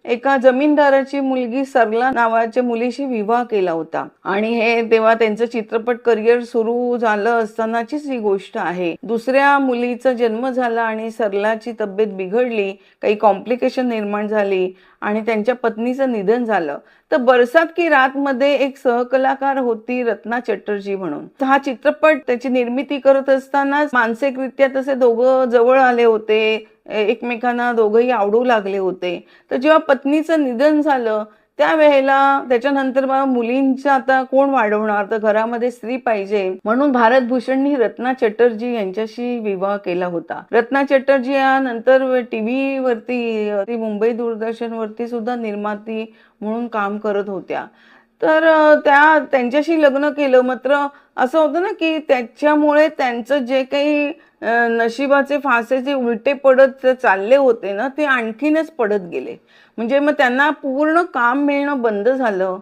एका जमीनदाराची मुलगी सरला नावाच्या मुलीशी विवाह केला होता आणि हे तेव्हा त्यांचं चित्रपट करिअर सुरू झालं असतानाचीच ही गोष्ट आहे. दुसऱ्या मुलीचा जन्म झाला आणि सरलाची तब्येत बिघडली, काही कॉम्प्लिकेशन निर्माण झाली आणि त्यांच्या पत्नीचं निधन झालं. तर बरसात की रात मध्ये एक सहकलाकार होती रत्ना चटर्जी म्हणून. हा चित्रपट त्याची निर्मिती करत असताना मानसिकरित्या तसे दोघं जवळ आले होते, एकमेकांना दोघंही आवडू लागले होते. तर जेव्हा पत्नीचं निधन झालं त्यावेळेला त्याच्यानंतर मुलींचं आता कोण वाढवणार, तर घरामध्ये स्त्री पाहिजे म्हणून भारत भूषणनी रत्ना चटर्जी यांच्याशी विवाह केला होता. रत्ना चटर्जी या नंतर टीव्ही वरती मुंबई दूरदर्शन वरती सुद्धा निर्माती म्हणून काम करत होत्या. तर त्यांच्याशी लग्न केलं. मात्र असं होतं ना की त्याच्यामुळे त्यांचं जे काही नशिबाचे फासे जे उलटे पडत चालले होते ना, ते आणखीनच पडत गेले. म्हणजे मग त्यांना पूर्ण काम मिळणं बंद झालं.